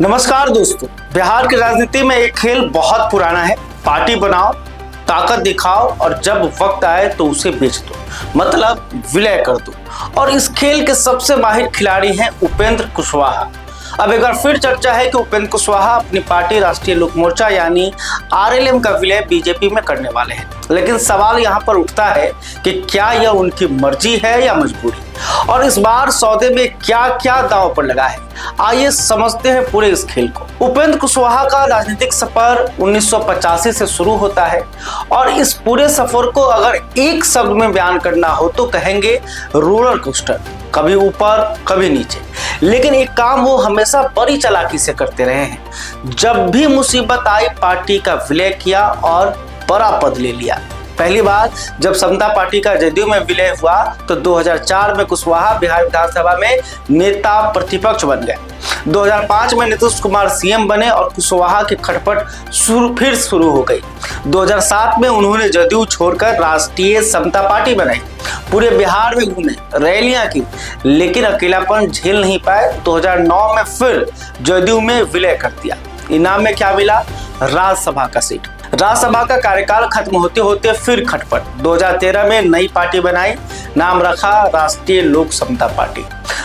नमस्कार दोस्तों, बिहार की राजनीति में एक खेल बहुत पुराना है। पार्टी बनाओ, ताकत दिखाओ और जब वक्त आए तो उसे बेच दो, मतलब विलय कर दो। और इस खेल के सबसे माहिर खिलाड़ी हैं उपेंद्र कुशवाहा। अब एक बार फिर चर्चा है कि उपेंद्र कुशवाहा अपनी पार्टी राष्ट्रीय लोक मोर्चा यानी आरएलएम का विलय बीजेपी में करने वाले हैं। लेकिन सवाल यहाँ पर उठता है कि क्या यह उनकी मर्जी है या मजबूरी, और इस बार सौदे में क्या क्या दांव पर लगा है। आइए समझते हैं पूरे इस खेल को। उपेंद्र कुशवाहा का राजनीतिक सफर 1985 से शुरू होता है और इस पूरे सफर को अगर एक शब्द में बयान करना हो तो कहेंगे रोलर कोस्टर, कभी ऊपर कभी नीचे। लेकिन एक काम वो हमेशा बड़ी चालाकी से करते रहे हैं। जब भी मुसीबत आई पार्टी का विलय किया और बड़ा पद ले लिया। पहली बार जब समता पार्टी का जदयू में विलय हुआ तो 2004 में कुशवाहा बिहार विधानसभा में नेता प्रतिपक्ष बन गए। 2005 में नीतीश कुमार सीएम बने और कुशवाहा की खटपट फिर शुरू हो गई। 2007 में उन्होंने जदयू छोड़कर राष्ट्रीय समता पार्टी बनाई, पूरे बिहार में घूमे, रैलियां की, लेकिन अकेलापन झेल नहीं पाए। 2009 में फिर जदयू में विलय कर दिया। इनाम में क्या मिला? राज्यसभा का सीट। राज्यसभा का कार्यकाल खत्म होते होते फिर खटपट। 2013 में नई पार्टी बनाई, नाम रखा राष्ट्रीय लोक समता पार्टी।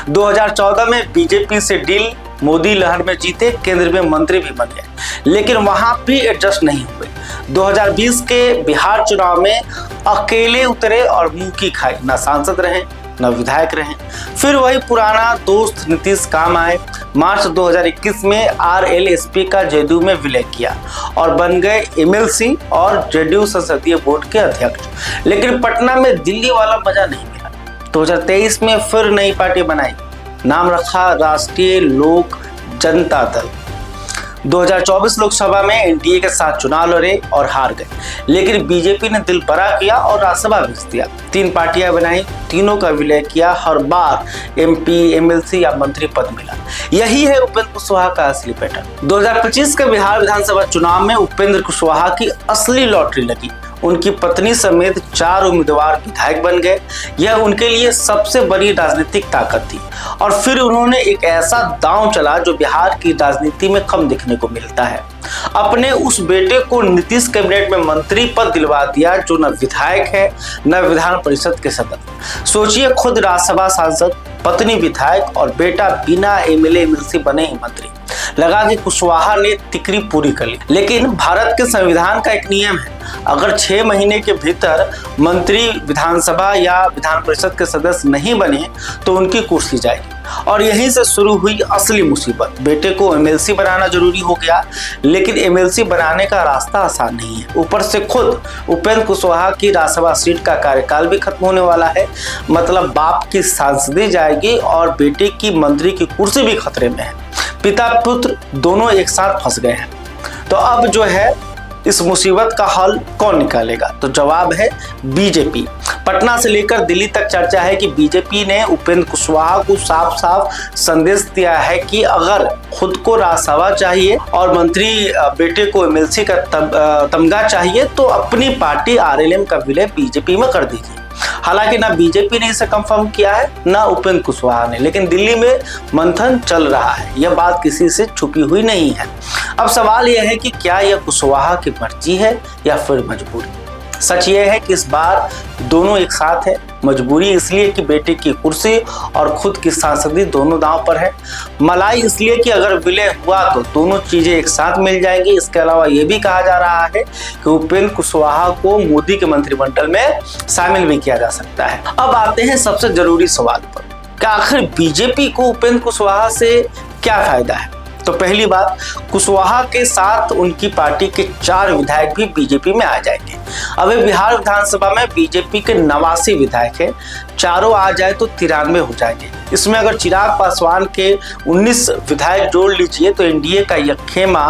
2014 में बीजेपी से डील, मोदी लहर में जीते, केंद्र में मंत्री भी बन गए, लेकिन वहां भी एडजस्ट नहीं हुए। 2020 के बिहार चुनाव में अकेले उतरे और मुंह की खाई, न सांसद रहे न विधायक रहे। फिर वही पुराना दोस्त नीतीश काम आए। मार्च 2021 में आरएलएसपी का जदयू में विलय किया और बन गए एमएलसी और जदयू संसदीय बोर्ड के अध्यक्ष। लेकिन पटना में दिल्ली वाला मजा नहीं मिला। 2023 में फिर नई पार्टी बनाई, नाम रखा राष्ट्रीय लोक जनता दल। 2024 लोकसभा में एनडीए के साथ चुनाव लड़े और हार गए, लेकिन बीजेपी ने दिल बड़ा किया और राज्यसभा भेज दिया। 3 पार्टियां बनाई, तीनों का विलय किया, हर बार एमपी, एमएलसी या मंत्री पद मिला। यही है उपेंद्र कुशवाहा का असली पैटर्न। 2025 के बिहार विधानसभा चुनाव में उपेंद्र कुशवाहा की असली लॉटरी लगी। उनकी पत्नी समेत 4 उम्मीदवार विधायक बन गए। यह उनके लिए सबसे बड़ी राजनीतिक ताकत थी। और फिर उन्होंने एक ऐसा दांव चला जो बिहार की राजनीति में कम देखने को मिलता है। अपने उस बेटे को नीतीश कैबिनेट में मंत्री पद दिलवा दिया जो न विधायक है न विधान परिषद के सदस्य। सोचिए, खुद राज्यसभा सांसद, पत्नी विधायक और बेटा बिना एमएलए एमएलसी बने ही मंत्री। लगा कि कुशवाहा ने तिकड़ी पूरी कर ली। लेकिन भारत के संविधान का एक नियम है, अगर 6 महीने के भीतर मंत्री विधानसभा या विधान परिषद के सदस्य नहीं बने तो उनकी कुर्सी जाएगी। और यहीं से शुरू हुई असली मुसीबत। बेटे को एमएलसी बनाना जरूरी हो गया, लेकिन एमएलसी बनाने का रास्ता आसान नहीं है। ऊपर से खुद उपेंद्र कुशवाहा की राज्यसभा सीट का कार्यकाल भी खत्म होने वाला है, मतलब बाप की सांसदी जाएगी और बेटे की मंत्री की कुर्सी भी खतरे में है। पिता पुत्र दोनों एक साथ फंस गए हैं। तो अब जो है इस मुसीबत का हल कौन निकालेगा? तो जवाब है बीजेपी। पटना से लेकर दिल्ली तक चर्चा है कि बीजेपी ने उपेंद्र कुशवाहा को साफ साफ संदेश दिया है कि अगर खुद को राज्यसभा चाहिए और मंत्री बेटे को एमएलसी का तमगा चाहिए तो अपनी पार्टी आरएलएम का विलय बीजेपी में कर दीजिए। हालांकि ना बीजेपी ने इसे कंफर्म किया है ना उपेंद्र कुशवाहा ने, लेकिन दिल्ली में मंथन चल रहा है। यह बात किसी से छुपी हुई नहीं है। अब सवाल यह है कि क्या यह कुशवाहा की मर्जी है या फिर मजबूरी? सच यह है कि इस बार दोनों एक साथ है। मजबूरी इसलिए कि बेटे की कुर्सी और खुद की सांसदी दोनों दांव पर है। मलाई इसलिए कि अगर विलय हुआ तो दोनों चीजें एक साथ मिल जाएंगी। इसके अलावा यह भी कहा जा रहा है कि उपेंद्र कुशवाहा को मोदी के मंत्रिमंडल में शामिल भी किया जा सकता है। अब आते हैं सबसे जरूरी सवाल पर कि आखिर बीजेपी को उपेंद्र कुशवाहा से क्या फायदा है? तो पहली बात, कुशवाहा के साथ उनकी पार्टी के 4 विधायक भी बीजेपी में आ जाएंगे। अभी बिहार विधानसभा में बीजेपी के 89 विधायक हैं, चारों आ जाए तो 93 हो जाएंगे। इसमें अगर चिराग पासवान के 19 विधायक जोड़ लीजिए तो एनडीए का यह खेमा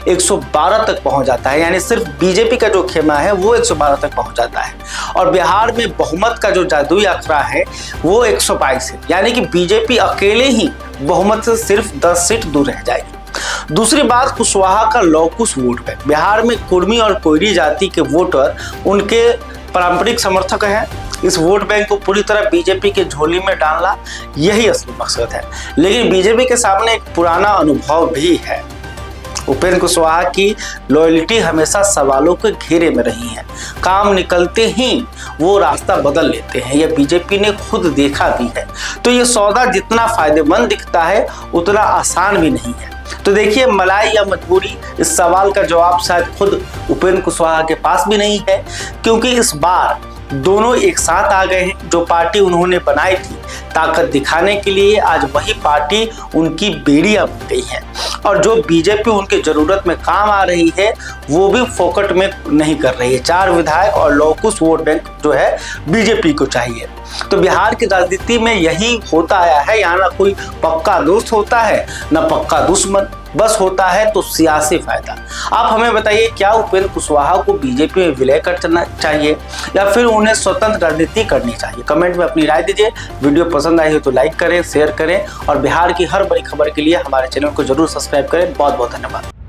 112 तक पहुंच जाता है। यानी सिर्फ बीजेपी का जो खेमा है वो 112 तक पहुंच जाता है। और बिहार में बहुमत का जो जादुई आंकड़ा है वो 122 है, यानी कि बीजेपी अकेले ही बहुमत से सिर्फ 10 सीट दूर रह जाएगी। दूसरी बात, कुशवाहा का लौकुश वोट है। बिहार में कुर्मी और कोयरी जाति के वोटर उनके पारंपरिक समर्थक हैं। इस वोट बैंक को पूरी तरह बीजेपी के झोली में डालना यही असली मकसद है। लेकिन बीजेपी के सामने एक पुराना अनुभव भी है। उपेंद्र कुशवाहा की लॉयल्टी हमेशा सवालों के घेरे में रही है। काम निकलते ही वो रास्ता बदल लेते हैं, यह बीजेपी ने खुद देखा भी है। तो ये सौदा जितना फायदेमंद दिखता है उतना आसान भी नहीं है। तो देखिए, मलाई या मजबूरी, इस सवाल का जवाब शायद खुद उपेंद्र कुशवाहा के पास भी नहीं है, क्योंकि इस बार दोनों एक साथ आ गए हैं। जो पार्टी उन्होंने बनाई थी ताकत दिखाने के लिए, आज वही पार्टी उनकी बेड़ियां बन गई है। और जो बीजेपी उनके जरूरत में काम आ रही है वो भी फोकट में नहीं कर रही है। 4 विधायक और लौकुश वोट बैंक जो है बीजेपी को चाहिए। तो बिहार की राजनीति में यही होता आया है। यहाँ ना कोई पक्का दोस्त होता है ना पक्का दुश्मन, बस होता है तो सियासी फायदा। आप हमें बताइए, क्या उपेंद्र कुशवाहा को बीजेपी में विलय करना चाहिए या फिर उन्हें स्वतंत्र राजनीति करनी चाहिए? कमेंट में अपनी राय दीजिए। वीडियो पसंद आई हो तो लाइक करें, शेयर करें और बिहार की हर बड़ी खबर के लिए हमारे चैनल को जरूर सब्सक्राइब करें। बहुत बहुत धन्यवाद।